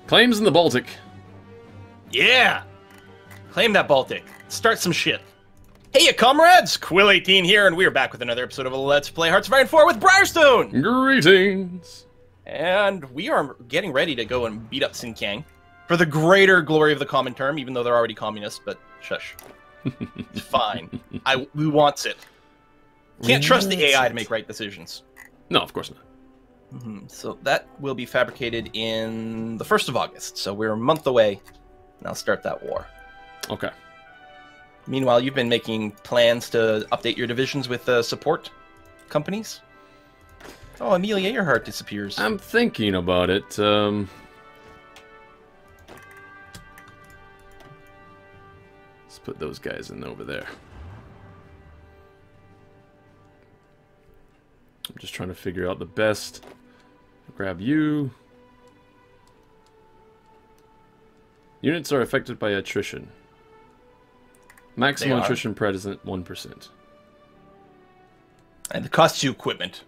Claims in the Baltic. Yeah! Claim that Baltic. Start some shit. Hey, ya comrades! Quill18 here, and we're back with another episode of Let's Play Hearts of Iron 4 with Briarstone! Greetings! And we are getting ready to go and beat up Xinjiang for the greater glory of the common term, even though they're already communists, but shush. It's fine. We wants it. Can't trust the AI to make right decisions. No, of course not. So that will be fabricated in the 1st of August, so we're a month away, and I'll start that war. Okay. Meanwhile, you've been making plans to update your divisions with support companies? Oh, Amelia Earhart disappears. I'm thinking about it. Let's put those guys in over there. I'm just trying to figure out the best. Grab you. Units are affected by attrition. Maximum attrition present 1%. And it costs you equipment.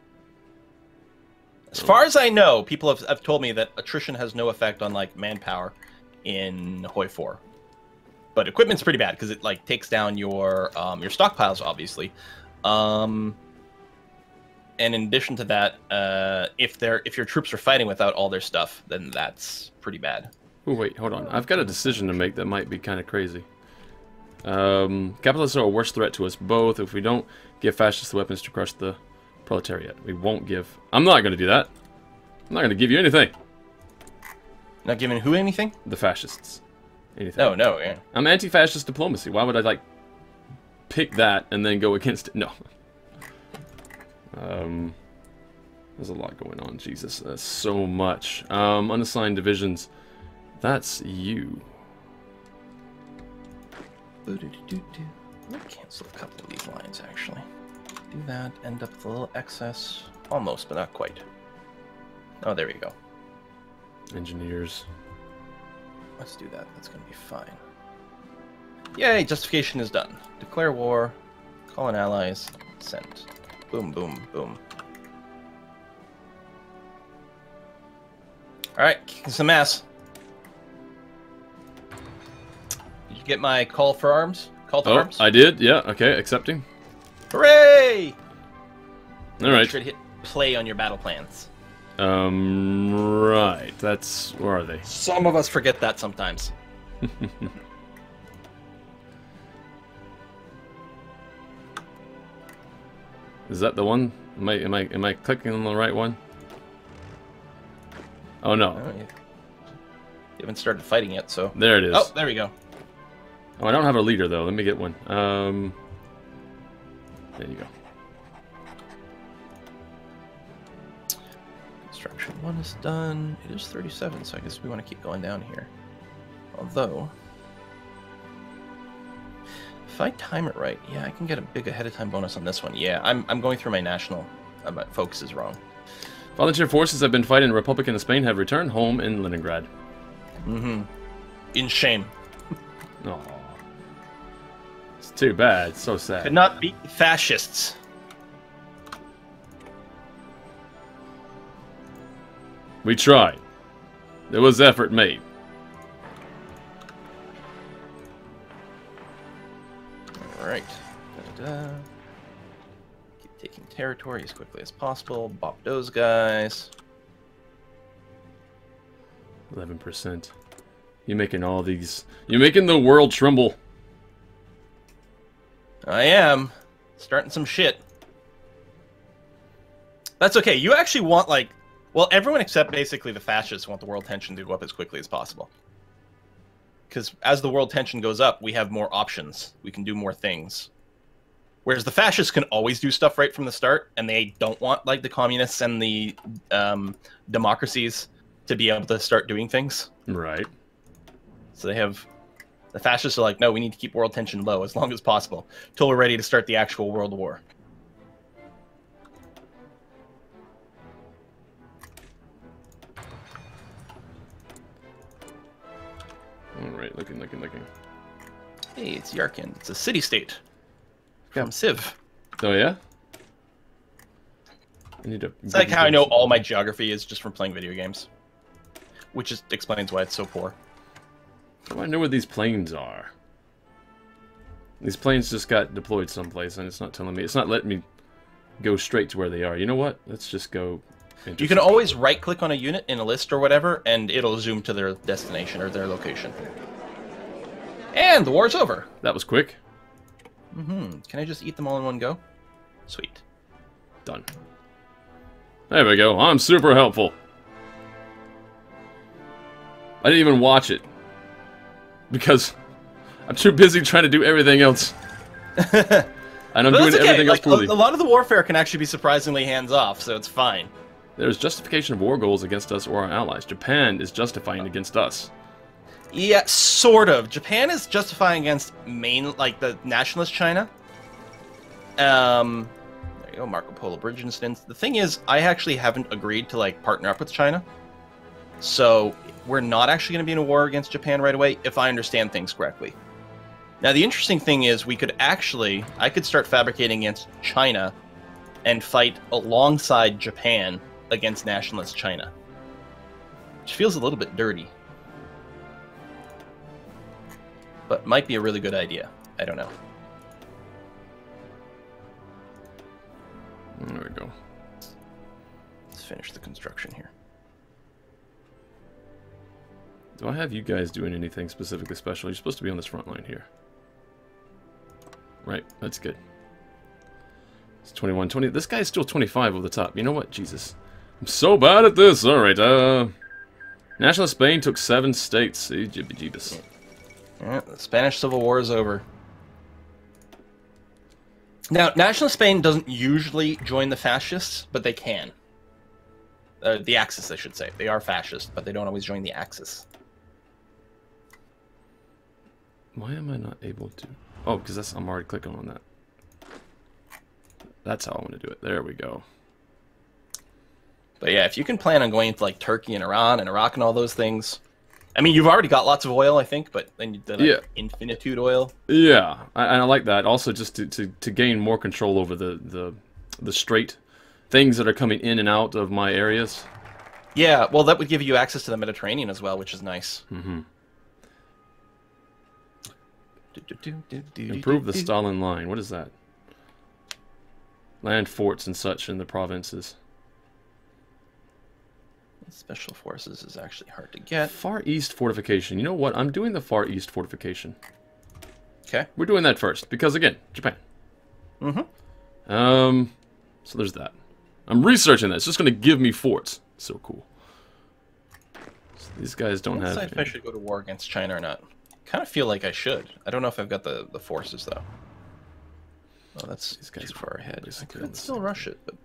As far as I know, people have told me that attrition has no effect on like manpower in Hoi 4. But equipment's pretty bad because it like takes down your stockpiles, obviously. And in addition to that, if your troops are fighting without all their stuff, then that's pretty bad. Oh wait, hold on. I've got a decision to make that might be kind of crazy. Capitalists are a worse threat to us both. If we don't give fascists the weapons to crush the proletariat, we won't give. I'm not going to do that. I'm not going to give you anything. Not giving who anything? The fascists. Anything. No, yeah. I'm anti-fascist diplomacy. Why would I like pick that and then go against it? No. There's a lot going on. Jesus, that's so much. Unassigned divisions. That's you. I'll cancel a couple of these lines, actually. Do that, end up with a little excess. Almost, but not quite. Oh, there we go. Engineers. Let's do that. That's going to be fine. Yay, justification is done. Declare war. Call in allies. Send. Boom, boom, boom. Alright, kicking some ass. Did you get my call for arms? Call to arms? I did, yeah, okay, accepting. Hooray! Alright. Make sure to hit play on your battle plans. Right, that's... where are they? Some of us forget that sometimes. Is that the one? Am I clicking on the right one? Oh no. Oh, yeah. You haven't started fighting yet, so... There it is. Oh, there we go. Oh, I don't have a leader though. Let me get one. There you go. Construction 1 is done. It is 37, so I guess we want to keep going down here. Although... if I time it right, yeah, I can get a big ahead of time bonus on this one. Yeah, I'm going through my national. My focus is wrong. Volunteer forces have been fighting in Republic in Spain have returned home in Leningrad. In shame. Oh, it's too bad. It's so sad. Could not beat the fascists. We tried. There was effort made. Alright. Keep taking territory as quickly as possible. Bop those guys. 11%. You're making all these... You're making the world tremble. I am. Starting some shit. That's okay. You actually want, like... well, everyone except basically the fascists want the world tension to go up as quickly as possible. Because as the world tension goes up, we have more options. We can do more things. Whereas the fascists can always do stuff right from the start, and they don't want like the communists and the democracies to be able to start doing things. Right. So they have... the fascists are like, no, we need to keep world tension low as long as possible, till we're ready to start the actual world war. Alright, looking. Hey, it's Yarkin. It's a city-state. From Civ. Oh, yeah? I need to... It's like how I know all my geography is just from playing video games. which explains why it's so poor. How do I know where these planes are? These planes just got deployed someplace, and it's not telling me. It's not letting me go straight to where they are. You know what? Let's just go. You can always right-click on a unit in a list or whatever, and it'll zoom to their destination or their location. And the war's over. That was quick. Can I just eat them all in one go? Sweet. Done. There we go. I'm super helpful. I didn't even watch it. Because I'm too busy trying to do everything else. And I'm doing everything else poorly. A lot of the warfare can actually be surprisingly hands-off, so it's fine. There's justification of war goals against us or our allies. Japan is justifying against us. Yeah, sort of. Japan is justifying against the nationalist China. There you go, Marco Polo Bridge instance. The thing is, I actually haven't agreed to partner up with China. So we're not actually going to be in a war against Japan right away, if I understand things correctly. Now, the interesting thing is, I could start fabricating against China and fight alongside Japan against nationalist China. Which feels a little bit dirty. But might be a really good idea. I don't know. There we go. Let's finish the construction here. Do I have you guys doing anything specifically special? You're supposed to be on this front line here. Right, that's good. It's 21, 20. This guy's still 25 over the top. You know what? Jesus. I'm so bad at this. Alright, National Spain took 7 states. Jeebus. Alright, the Spanish Civil War is over. Now, National Spain doesn't usually join the fascists, but they can. The Axis, I should say. They are fascist, but they don't always join the Axis. Why am I not able to? Oh, because I'm already clicking on that. That's how I want to do it. There we go. But yeah, if you can plan on going into Turkey and Iran and Iraq and all those things, I mean, you've already got lots of oil, I think, but then the infinitude oil. And I like that. Also, just to gain more control over the strait things that are coming in and out of my areas. Yeah, well, that would give you access to the Mediterranean as well, which is nice. Improve the Stalin line. What is that? Land forts and such in the provinces. Special forces is actually hard to get. Far East fortification. You know what? I'm doing the Far East fortification. Okay. We're doing that first because again, Japan. So there's that. I'm researching that. It's just going to give me forts. So cool. So these guys don't have. If I should go to war against China or not. Kind of feel like I should. I don't know if I've got the forces though. Oh, that's these guys too far ahead. I could this. still rush it, but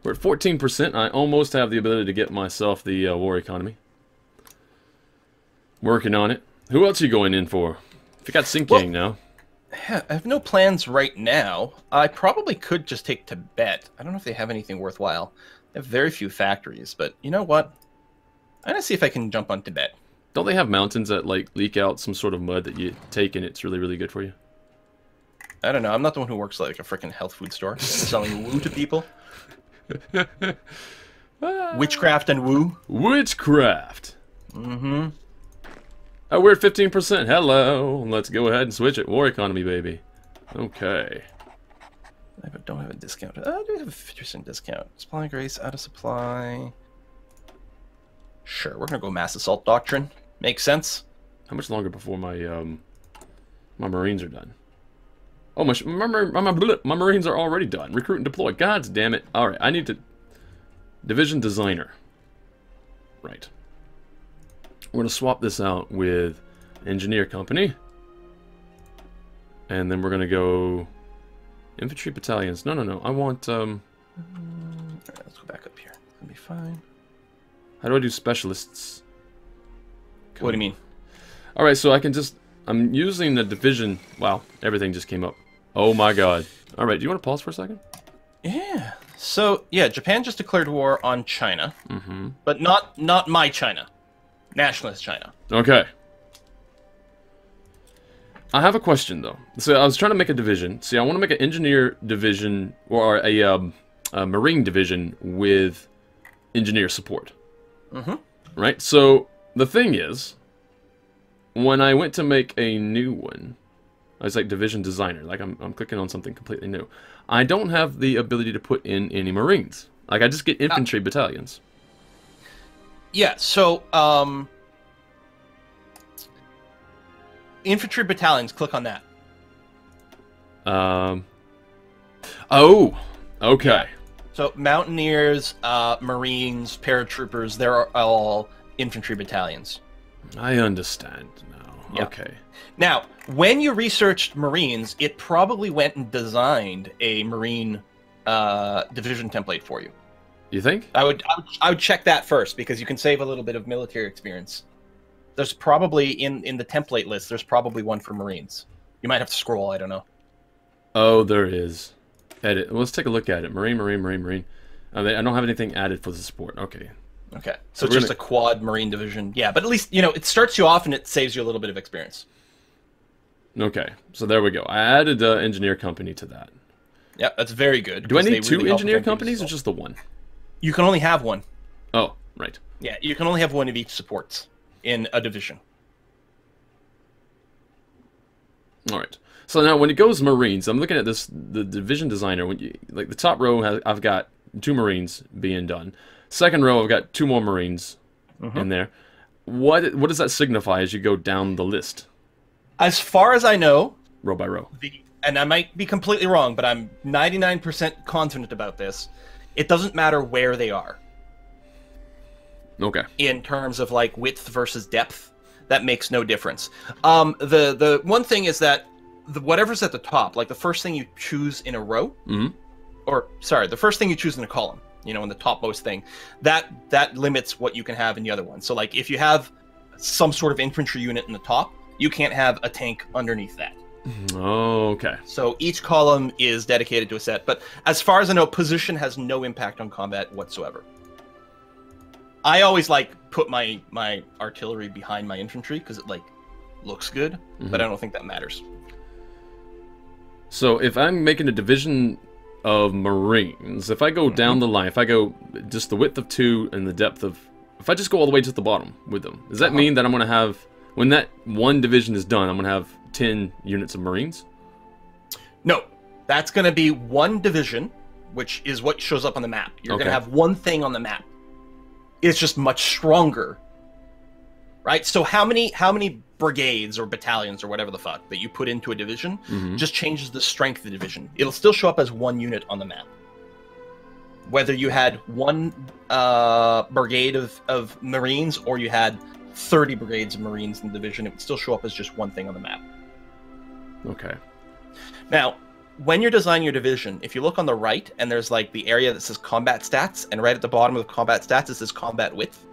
we're at 14%. I almost have the ability to get myself the war economy. Working on it. Who else are you going in for? If you got Xinjiang now. Yeah, I have no plans right now. I probably could just take Tibet. I don't know if they have anything worthwhile. They have very few factories, but you know what? I'm gonna see if I can jump on Tibet. Don't they have mountains that leak out some sort of mud that you take and it's really, really good for you? I don't know. I'm not the one who works like a freaking health food store selling woo to people. Witchcraft and woo. Witchcraft. Mm-hmm. Oh, we're at 15%. Hello. Let's go ahead and switch it. War economy, baby. Okay. I don't have a discount. I do have a 50% discount. Supply grace, out of supply. Sure, we're gonna go mass assault doctrine. Makes sense. How much longer before my my Marines are done? Oh, my Marines are already done. Recruit and deploy. God damn it. Alright, I need to... Division designer. Right. We're going to swap this out with engineer company. And then we're going to go... Infantry battalions. No. I want... Alright, let's go back up here. That'll be fine. How do I do specialists? What do you mean? Alright, so I can just... I'm using the division... Wow, everything just came up. Oh my god. Alright, do you want to pause for a second? Yeah. So, yeah, Japan just declared war on China. Mm-hmm. But not my China. Nationalist China. Okay. I have a question, though. So, I was trying to make a division. See, I want to make an engineer division, or a marine division with engineer support. Mm-hmm. Right? So, the thing is, when I went to make a new one, I was like Division Designer, like I'm clicking on something completely new. I don't have the ability to put in any Marines. Like, I just get infantry battalions. Yeah, so, infantry battalions, click on that. Oh, okay. Yeah. So, Mountaineers, Marines, Paratroopers, they're all infantry battalions. I understand now. Yeah. Okay. Now, when you researched Marines, it probably went and designed a Marine division template for you. You think? I would check that first, because you can save a little bit of military experience. There's probably, in the template list, there's probably one for Marines. You might have to scroll, I don't know. Oh, there is. Edit. Let's take a look at it. Marine. I don't have anything added for the support. Okay. Okay. So it's just a quad Marine division. Yeah, but at least, it starts you off and it saves you a little bit of experience. Okay. So there we go. I added engineer company to that. Yep, that's very good. Do I need two engineer companies or just the one? You can only have one. Oh, right. Yeah, you can only have one of each supports in a division. All right. So now when it goes Marines, I'm looking at the division designer. When like the top row, I've got 2 Marines being done. Second row, I've got 2 more Marines in there. What does that signify as you go down the list? As far as I know, row by row. And I might be completely wrong, but I'm 99% confident about this. It doesn't matter where they are. Okay. In terms of like width versus depth, that makes no difference. The one thing is that whatever's at the top, like the first thing you choose in a row, or sorry, the first thing you choose in a column, in the topmost thing, that limits what you can have in the other one. So like if you have some sort of infantry unit in the top, you can't have a tank underneath that. Oh, okay. So each column is dedicated to a set, but as far as I know, position has no impact on combat whatsoever. I always put my artillery behind my infantry because it looks good, but I don't think that matters. So if I'm making a division of Marines, if I go down the line, if I go just the width of 2 and the depth of, if I just go all the way to the bottom with them, does that mean that I'm going to have, when that one division is done, I'm going to have 10 units of Marines? No, that's going to be one division, which is what shows up on the map. You're going to have one thing on the map. It's just much stronger, right? So how many brigades or battalions or whatever the fuck that you put into a division just changes the strength of the division. It'll still show up as one unit on the map. Whether you had one brigade of Marines or you had 30 brigades of Marines in the division, it would still show up as just one thing on the map. Okay. Now, when you're designing your division, if you look on the right and there's the area that says combat stats, and right at the bottom of the combat stats it says combat width.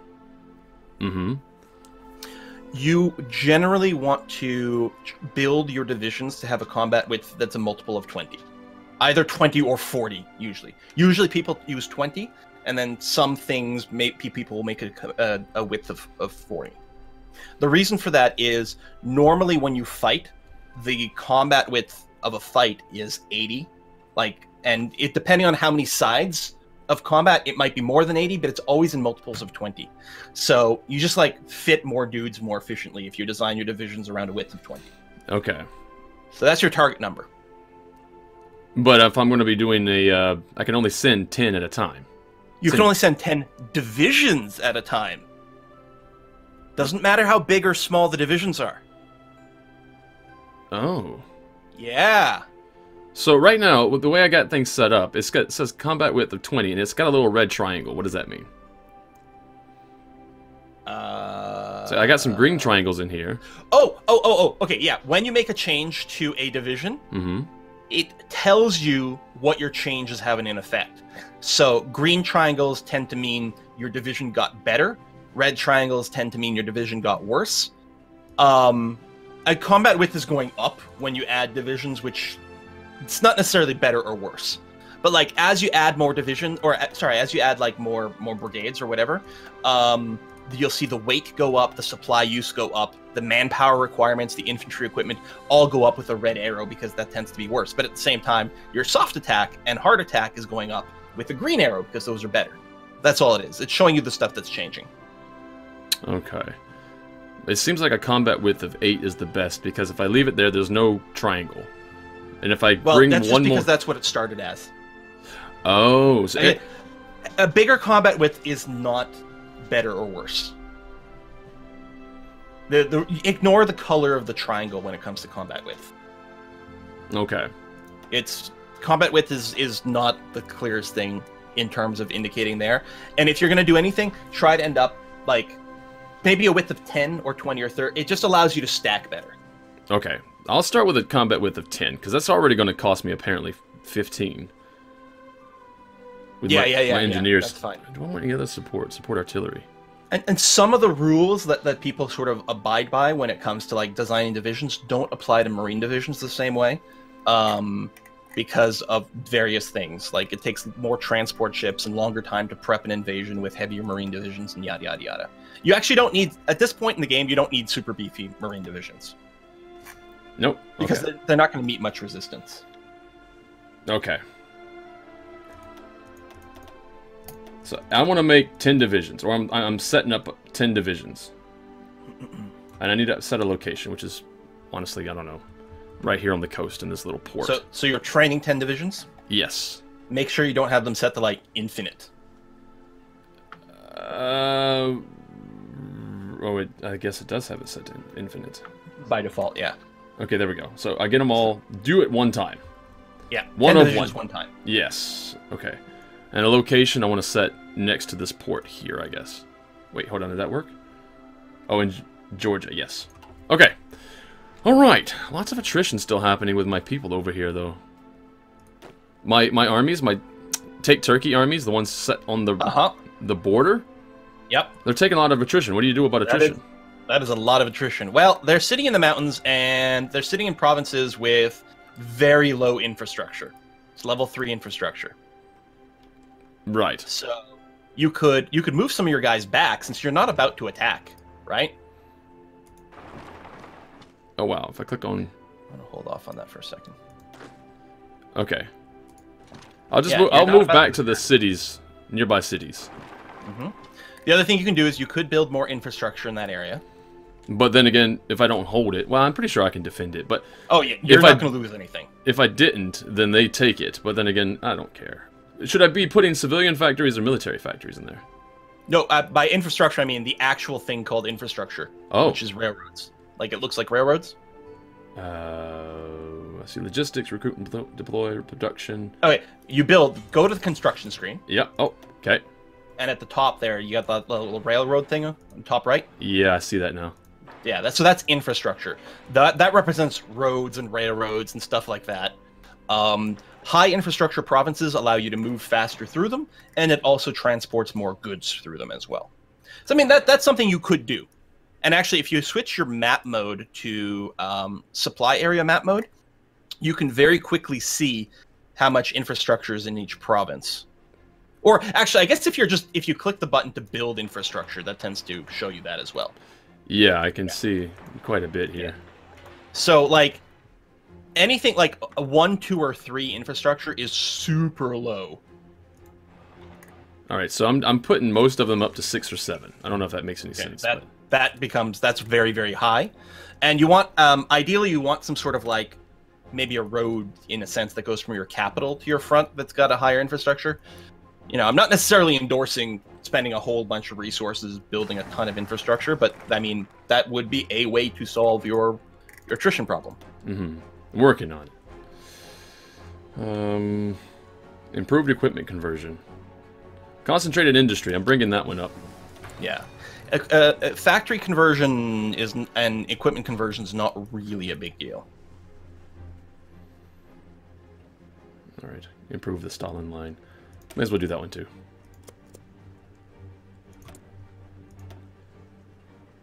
You generally want to build your divisions to have a combat width that's a multiple of 20. Either 20 or 40, usually. Usually people use 20, and then some things, people will make a width of 40. The reason for that is, normally when you fight, the combat width of a fight is 80. And it depending on how many sides of combat, it might be more than 80, but it's always in multiples of 20. So you just fit more dudes more efficiently if you design your divisions around a width of 20. Okay. So that's your target number. But if I'm going to be doing I can only send 10 at a time. You can only send 10 divisions at a time. Doesn't matter how big or small the divisions are. Oh. Yeah. So right now, with the way I got things set up, it says combat width of 20, and it's got a little red triangle. What does that mean? So I got some green triangles in here. Oh, okay, yeah. When you make a change to a division, it tells you what your change is having in effect. So green triangles tend to mean your division got better. Red triangles tend to mean your division got worse. A combat width is going up when you add divisions, which it's not necessarily better or worse. But as you add more division, or sorry, as you add more brigades or whatever, you'll see the weight go up, the supply use go up, the manpower requirements, the infantry equipment all go up with a red arrow because that tends to be worse. But at the same time, your soft attack and hard attack is going up with a green arrow because those are better. That's all it is. It's showing you the stuff that's changing. Okay. It seems like a combat width of 8 is the best, because if I leave it there, there's no triangle. And if I bring that's one just because more... that's what it started as. Oh, so a bigger combat width is not better or worse. Ignore the color of the triangle when it comes to combat width. Okay. It's combat width is not the clearest thing in terms of indicating there. And if you're going to do anything, try to end up like maybe a width of 10 or 20 or 30. It just allows you to stack better. Okay. I'll start with a combat width of 10, because that's already going to cost me apparently 15. With my engineers. That's fine. Do I want any other support? Support artillery. And some of the rules that people sort of abide by when it comes to like designing divisions don't apply to marine divisions the same way, because of various things. Like it takes more transport ships and longer time to prep an invasion with heavier marine divisions and yada yada yada. You actually don't need, at this point in the game, you don't need super beefy marine divisions. Nope. Because they're not going to meet much resistance. Okay. So I want to make 10 divisions, or I'm setting up 10 divisions. And I need to set a location, which is, honestly, I don't know, right here on the coast in this little port. So you're training 10 divisions? Yes. Make sure you don't have them set to, like, infinite. I guess it does have it set to infinite. By default, yeah. Okay, there we go. So I get them all, do it one time. Yeah, one 10 of divisions one. one time. Yes. Okay. And a location I want to set next to this port here, I guess. Wait, hold on, did that work? Oh, in Georgia, yes. Okay. Alright. Lots of attrition still happening with my people over here, though. My armies, my Take Turkey armies, the ones set on the border, Yep. they're taking a lot of attrition. What do you do about attrition? That is a lot of attrition. Well, they're sitting in the mountains, and they're sitting in provinces with very low infrastructure. It's level 3 infrastructure. Right. So you could move some of your guys back since you're not about to attack, right? Oh wow, if I click on... I'm gonna hold off on that for a second. Okay. I'll move back to the cities, nearby cities. Mm-hmm. The other thing you can do is you could build more infrastructure in that area. But then again, if I don't hold it, well, I'm pretty sure I can defend it. But oh yeah, you're not going to lose anything. If I didn't, then they take it. But then again, I don't care. Should I be putting civilian factories or military factories in there? No, by infrastructure I mean the actual thing called infrastructure, which is railroads. Like it looks like railroads. I see logistics, recruit and deploy, production. Okay, you build. Go to the construction screen. Yeah. Oh, okay. And at the top there, you got that little railroad thing on the top right. Yeah, I see that now. Yeah, that's infrastructure. That represents roads and railroads and stuff like that. High infrastructure provinces allow you to move faster through them, and it also transports more goods through them as well. So I mean that's something you could do. And actually, if you switch your map mode to supply area map mode, you can very quickly see how much infrastructure is in each province. Or actually, I guess if you click the button to build infrastructure, that tends to show you that as well. Yeah, I can see quite a bit here. Yeah. So, like, anything like a 1, 2, or 3 infrastructure is super low. All right, so I'm putting most of them up to 6 or 7. I don't know if that makes any sense. That's very, very high. And you want, ideally, you want some sort of like, maybe a road in a sense that goes from your capital to your front that's got a higher infrastructure. You know, I'm not necessarily endorsing spending a whole bunch of resources building a ton of infrastructure, but I mean, that would be a way to solve your attrition problem. Mm-hmm. I'm working on it. Improved equipment conversion. Concentrated industry. I'm bringing that one up. Yeah. Factory conversion and equipment conversion is not really a big deal. All right. Improve the Stalin line. May as well do that one too.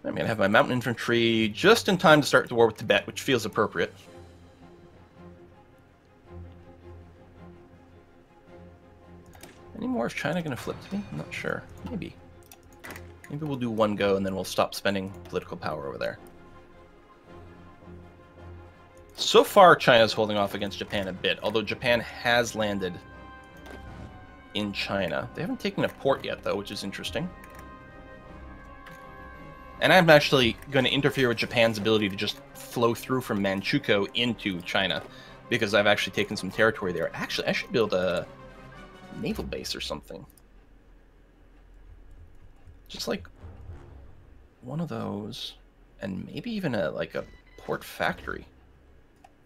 I'm going to have my mountain infantry just in time to start the war with Tibet, which feels appropriate. Any more? Is China going to flip to me? I'm not sure. Maybe. Maybe we'll do one go and then we'll stop spending political power over there. So far, China's holding off against Japan a bit, although Japan has landed in China. They haven't taken a port yet, though, which is interesting. And I'm actually going to interfere with Japan's ability to just flow through from Manchukuo into China, because I've actually taken some territory there. Actually, I should build a naval base or something. Just like one of those, and maybe even a port factory,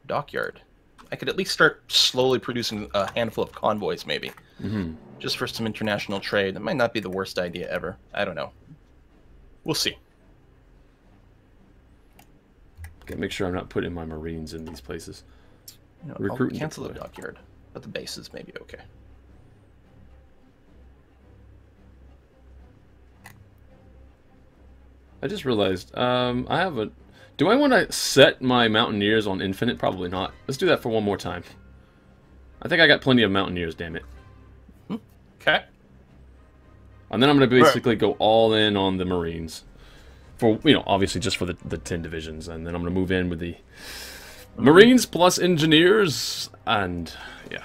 dockyard. I could at least start slowly producing a handful of convoys, maybe, just for some international trade. That might not be the worst idea ever. I don't know. We'll see. Gotta make sure I'm not putting my Marines in these places. You know, Recruit I'll cancel the deploy. dockyard, but the bases may be okay. I just realized, I have a... Do I want to set my Mountaineers on infinite? Probably not. Let's do that for one more time. I think I got plenty of Mountaineers, damn it. Okay. And then I'm going to basically go all in on the Marines. For, you know, obviously just for the 10 divisions. And then I'm going to move in with the Marines plus Engineers. And, yeah.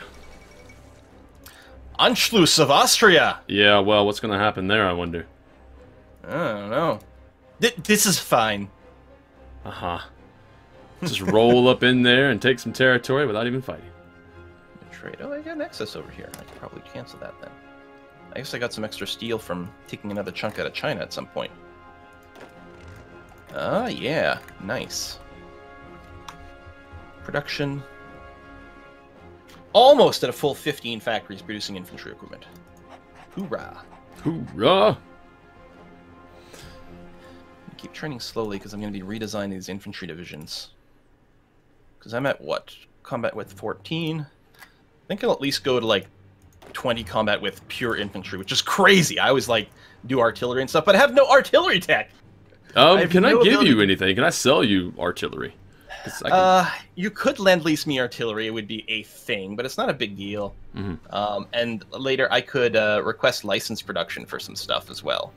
Anschluss of Austria! Yeah, well, what's going to happen there, I wonder? I don't know. This is fine. Uh-huh. Just roll up in there and take some territory without even fighting. Trade. Oh, I got an excess over here. I could probably cancel that then. I guess I got some extra steel from taking another chunk out of China at some point. Ah, yeah. Nice. Production. Almost at a full 15 factories producing infantry equipment. Hoorah. Hoorah! Keep training slowly because I'm going to be redesigning these infantry divisions. Because I'm at, what? Combat with 14? I think I'll at least go to, like, 20 combat with pure infantry, which is crazy. I always, like, do artillery and stuff, but I have no artillery tech! Can I give you anything? Can I sell you artillery? You could lend-lease me artillery. It would be a thing, but it's not a big deal. And later I could request license production for some stuff as well.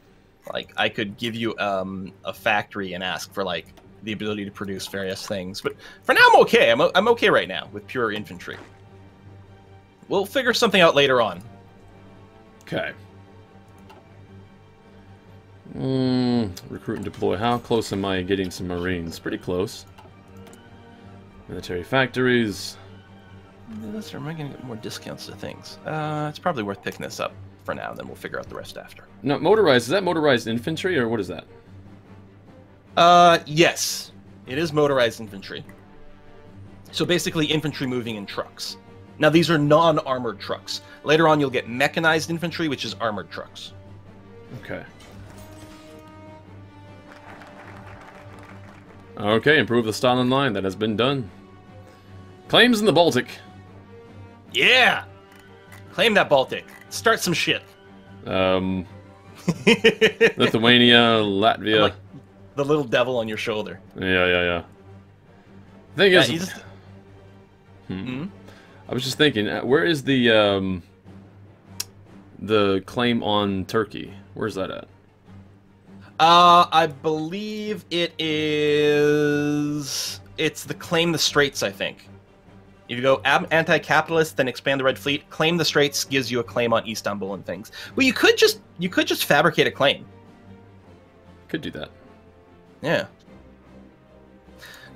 Like, I could give you a factory and ask for, like, the ability to produce various things. But for now, I'm okay. I'm okay right now with pure infantry. We'll figure something out later on. Okay. Recruit and deploy. How close am I getting some Marines? Pretty close. Military factories. Am I going to get more discounts to things? It's probably worth picking this up for now, and then we'll figure out the rest after. No, motorized. Is that motorized infantry, or what is that? Yes. It is motorized infantry. So basically infantry moving in trucks. Now, these are non-armored trucks. Later on, you'll get mechanized infantry, which is armored trucks. Okay. Okay, improve the Stalin line. That has been done. Claims in the Baltic. Yeah! Claim that Baltic. Start some shit. Lithuania, Latvia. Like the little devil on your shoulder. Yeah. Thing is... I was just thinking, where is the claim on Turkey? Where's that at? I believe it is... It's the Claim the Straits, I think. If you go anti-capitalist, then expand the Red Fleet, Claim the Straits gives you a claim on Istanbul and things. Well, you could just fabricate a claim. Could do that. Yeah.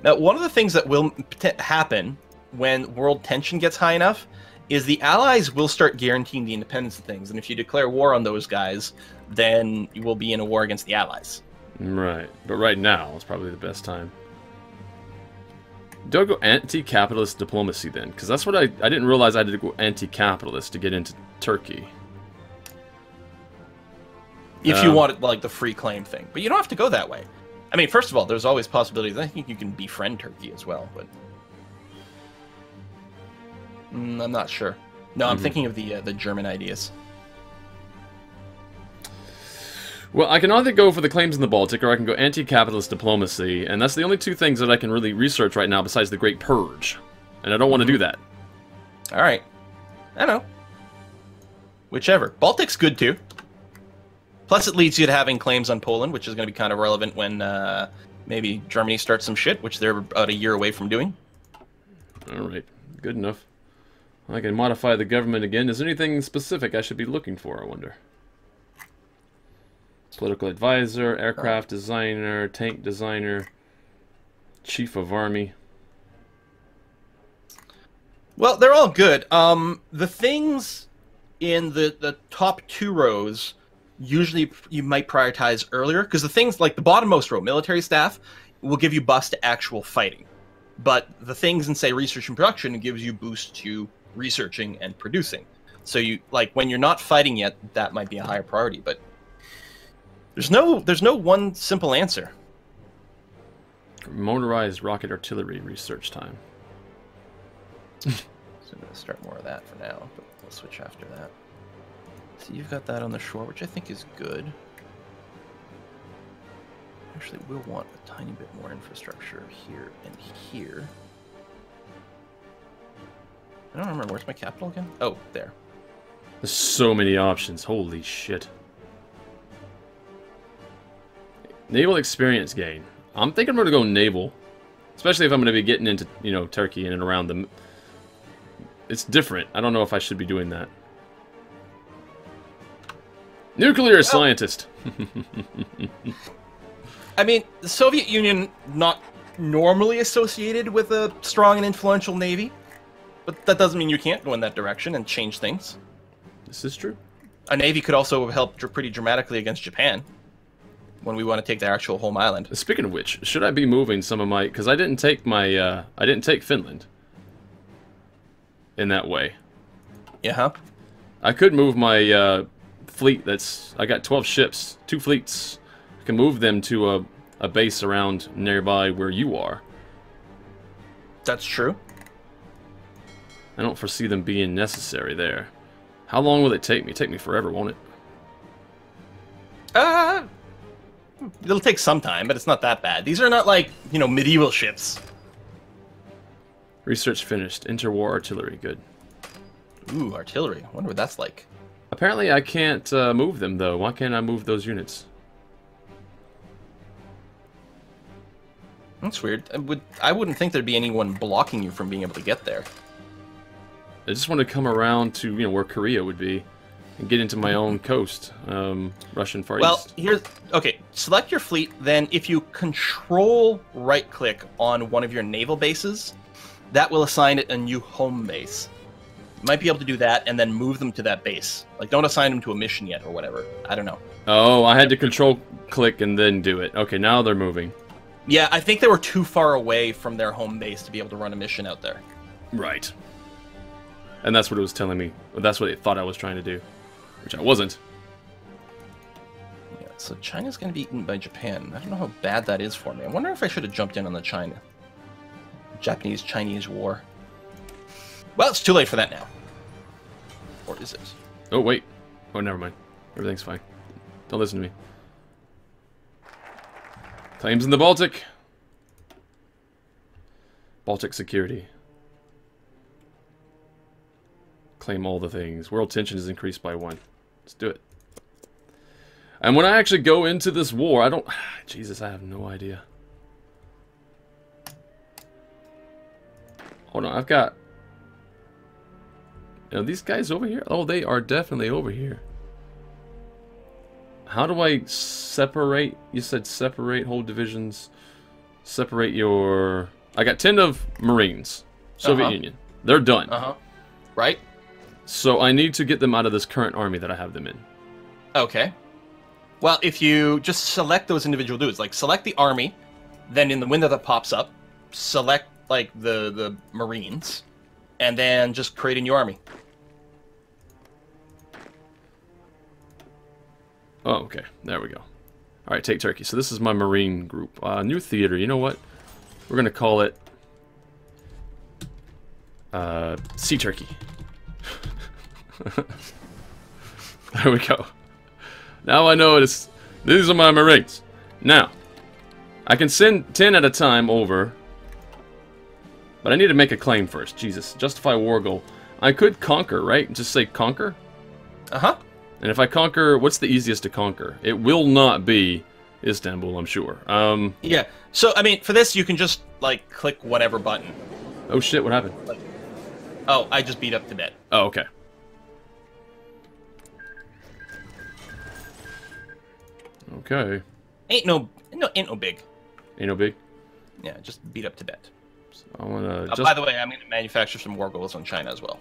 Now, one of the things that will happen when world tension gets high enough is the Allies will start guaranteeing the independence of things, and if you declare war on those guys, then you will be in a war against the Allies. Right, but right now is probably the best time. Do I go anti-capitalist diplomacy then? Because that's what I didn't realize I had to go anti-capitalist to get into Turkey. If you want, like, the free claim thing. But you don't have to go that way. I mean, first of all, there's always possibilities. I think you can befriend Turkey as well, but... I'm not sure. No, I'm thinking of the German ideas. Well, I can either go for the claims in the Baltic, or I can go anti-capitalist diplomacy, and that's the only two things that I can really research right now besides the Great Purge. And I don't want to do that. Alright. I know. Whichever. Baltic's good, too. Plus, it leads you to having claims on Poland, which is going to be kind of relevant when maybe Germany starts some shit, which they're about a year away from doing. Alright. Good enough. I can modify the government again. Is there anything specific I should be looking for, I wonder? Political advisor, aircraft designer, tank designer, chief of army. Well, they're all good. The things in the top 2 rows, usually you might prioritize earlier, because the things like the bottommost row, military staff, will give you buffs to actual fighting. But the things in, say, research and production, it gives you boost to researching and producing. So you, like, when you're not fighting yet, that might be a higher priority, but there's no one simple answer. Motorized rocket artillery research time. So I'm going to start more of that for now, but we'll switch after that. So you've got that on the shore, which I think is good. Actually, we'll want a tiny bit more infrastructure here and here. I don't remember, where's my capital again? Oh, there. There's so many options, holy shit. Naval experience gain. I'm thinking I'm going to go naval. Especially if I'm going to be getting into, you know, Turkey in and around them. It's different. I don't know if I should be doing that. Nuclear scientist. I mean, the Soviet Union, not normally associated with a strong and influential navy. But that doesn't mean you can't go in that direction and change things. This is true. A navy could also help pretty dramatically against Japan when we want to take the actual home island. Speaking of which, should I be moving some of my... Because I didn't take my... I didn't take Finland. In that way. Yeah, huh? I could move my fleet that's... I got 12 ships. 2 fleets. I can move them to a base around nearby where you are. That's true. I don't foresee them being necessary there. How long will it take me? Take me forever, won't it? It'll take some time, but it's not that bad. These are not like, you know, medieval ships. Research finished. Interwar artillery. Good. Ooh, artillery. I wonder what that's like. Apparently I can't move them, though. Why can't I move those units? That's weird. I wouldn't think there'd be anyone blocking you from being able to get there. I just want to come around to, you know, where Korea would be. And get into my own coast. Russian Far East. Well, here's... Okay, select your fleet. Then if you control right-click on one of your naval bases, that will assign it a new home base. You might be able to do that and then move them to that base. Like, don't assign them to a mission yet or whatever. I don't know. Oh, I had to control-click and then do it. Okay, now they're moving. Yeah, I think they were too far away from their home base to be able to run a mission out there. Right. And that's what it was telling me. Well, that's what it thought I was trying to do. Which I wasn't. Yeah, so China's going to be eaten by Japan. I don't know how bad that is for me. I wonder if I should have jumped in on the Japanese-Chinese war. Well, it's too late for that now. Or is it? Oh, wait. Oh, never mind. Everything's fine. Don't listen to me. Claims in the Baltic. Baltic security. Claim all the things. World tension is increased by 1. Let's do it. And when I actually go into this war, I don't... Jesus, I have no idea. Hold on, I've got... Are these guys over here? Oh, they are definitely over here. How do I separate? You said separate whole divisions. Separate your... I got 10 of Marines. Soviet Union. They're done. Right? So I need to get them out of this current army that I have them in. Okay. Well, if you just select those individual dudes, like select the army, then in the window that pops up, select like the Marines, and then just create a new army. Oh, okay. There we go. All right, take Turkey. So this is my Marine group. New theater. You know what? We're going to call it Sea Turkey. There we go. Now I know these are my Marines. Now, I can send 10 at a time over, but I need to make a claim first. Jesus. Justify war goal. I could conquer, right? Just say conquer? Uh-huh. And if I conquer, what's the easiest to conquer? It will not be Istanbul, I'm sure. Yeah. So, I mean, for this, you can just, like, click whatever button. Oh, shit, what happened? Like, oh, I just beat up Tibet. Oh, okay. Okay. Ain't no big. Ain't no big. Yeah, just beat up Tibet. So I wanna By the way, I'm going to manufacture some war goals on China as well.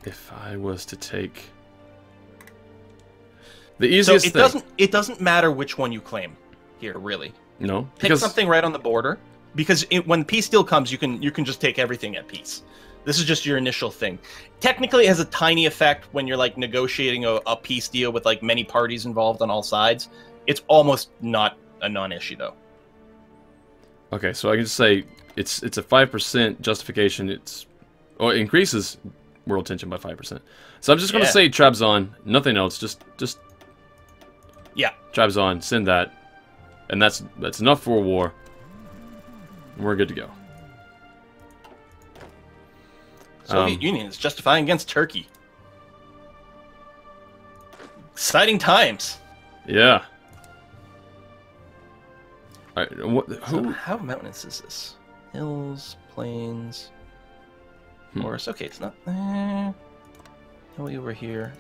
If I was to take the easiest thing, it doesn't matter which one you claim here, really. No, Pick something right on the border, because when peace deal comes, you can just take everything at peace. This is just your initial thing. Technically, it has a tiny effect when you're like negotiating a peace deal with like many parties involved on all sides. It's almost not a non-issue though. Okay, so I can just say it's a 5% justification. It increases world tension by 5%. So I'm just gonna say Trabzon, nothing else. Just Trabzon, send that, and that's enough for a war. We're good to go. Soviet Union is justifying against Turkey. Exciting times. Yeah. All right, So how mountainous is this? Hills, plains, forest. Okay, it's not there. Hilly over here.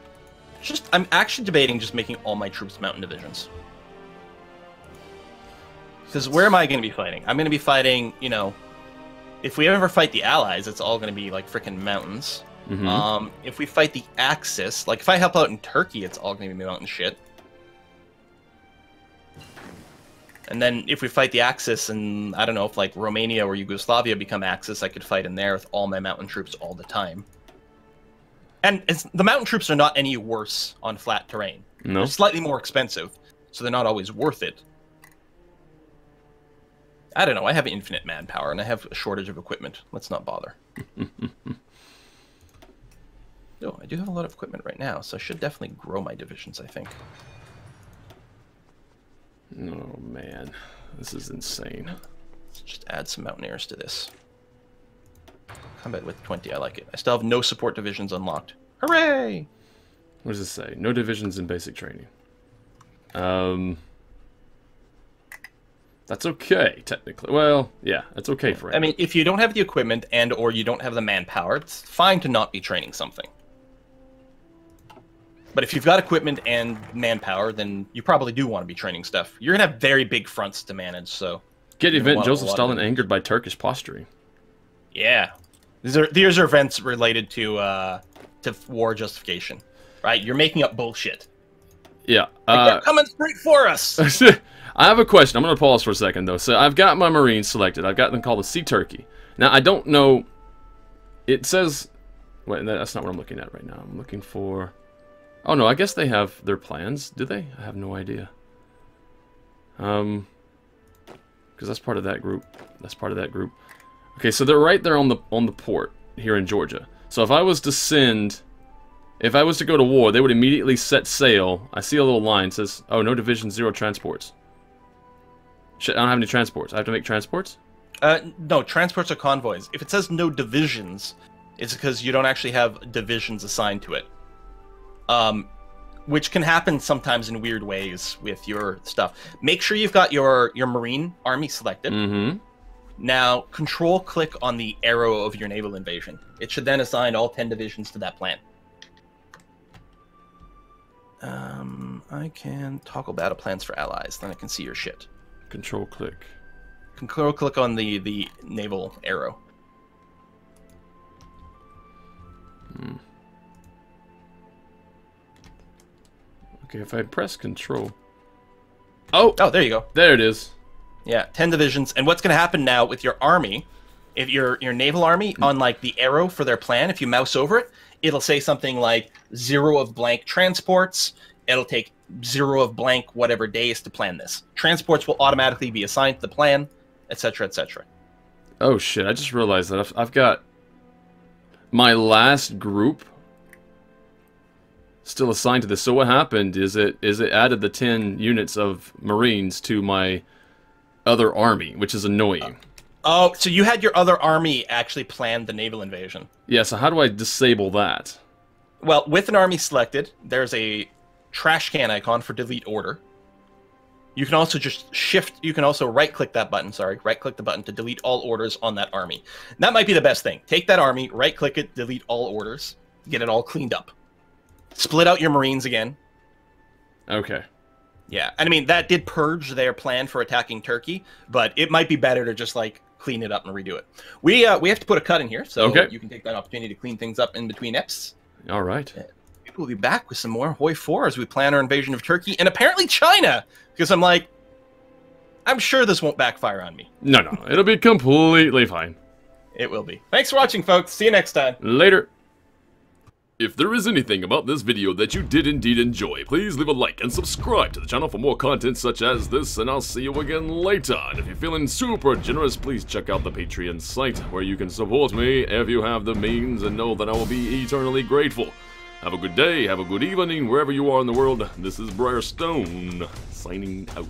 I'm actually debating just making all my troops mountain divisions. Because where am I going to be fighting? I'm going to be fighting, you know, if we ever fight the Allies, it's all going to be like freaking mountains. If we fight the Axis, like if I help out in Turkey, it's all going to be mountain shit. And then if we fight the Axis, and I don't know if like Romania or Yugoslavia become Axis, I could fight in there with all my mountain troops all the time. And the mountain troops are not any worse on flat terrain. No. They're slightly more expensive, so they're not always worth it. I don't know, I have infinite manpower, and I have a shortage of equipment. Let's not bother. Oh, I do have a lot of equipment right now, so I should definitely grow my divisions, I think. Oh, man. This is insane. Let's just add some mountaineers to this. Combat with 20, I like it. I still have no support divisions unlocked. Hooray! What does this say? No divisions in basic training. That's okay, technically. Well, yeah, that's okay for it. I mean, if you don't have the equipment or you don't have the manpower, it's fine to not be training something. But if you've got equipment and manpower, then you probably do want to be training stuff. You're going to have very big fronts to manage, so... Get event Joseph Stalin angered by Turkish posturing. Yeah. These are events related to war justification, right? You're making up bullshit. Yeah. Like, they're coming straight for us! I have a question. I'm going to pause for a second, though. So I've got my Marines selected. I've got them called the Sea Turkey. Now, I don't know... It says... Wait, that's not what I'm looking at right now. I'm looking for... Oh, no, I guess they have their plans. Do they? I have no idea. Because that's part of that group. That's part of that group. Okay, so they're right there on the port here in Georgia. So if I was to send... If I was to go to war, they would immediately set sail. I see a little line that says, oh, no division, 0 transports. Shit, I don't have any transports. I have to make transports? No, transports are convoys. If it says no divisions, it's because you don't actually have divisions assigned to it. Which can happen sometimes in weird ways with your stuff. Make sure you've got your Marine army selected. Now, control-click on the arrow of your naval invasion. It should then assign all 10 divisions to that plan. I can toggle battle plans for allies. Then I can see your shit. Control-click. Control-click on the naval arrow. Okay, if I press control... Oh, there you go. There it is. Yeah, 10 divisions. And what's going to happen now with your army, if your naval army, on like the arrow for their plan, if you mouse over it, it'll say something like 0 of blank transports. It'll take 0 of blank whatever days to plan this. Transports will automatically be assigned to the plan, etc., etc. Oh shit, I just realized that I've got my last group still assigned to this. So what happened is it added the 10 units of Marines to my other army, which is annoying. Oh, so you had your other army actually plan the naval invasion. Yeah, so how do I disable that? Well, with an army selected, there's a trash can icon for delete order. You can also just right-click that button, right-click the button to delete all orders on that army. And that might be the best thing. Take that army, right-click it, delete all orders, get it all cleaned up. Split out your Marines again. Okay. Yeah, and I mean, that did purge their plan for attacking Turkey, but it might be better to just, like, clean it up and redo it. We have to put a cut in here, so you can take that opportunity to clean things up in between eps. All right. We'll be back with some more Hoi 4 as we plan our invasion of Turkey, and apparently China, because I'm sure this won't backfire on me. No, it'll be completely fine. It will be. Thanks for watching, folks. See you next time. Later. If there is anything about this video that you did indeed enjoy, please leave a like and subscribe to the channel for more content such as this, and I'll see you again later. And if you're feeling super generous, please check out the Patreon site, where you can support me if you have the means, and know that I will be eternally grateful. Have a good day, have a good evening, wherever you are in the world. This is Briarstone, signing out.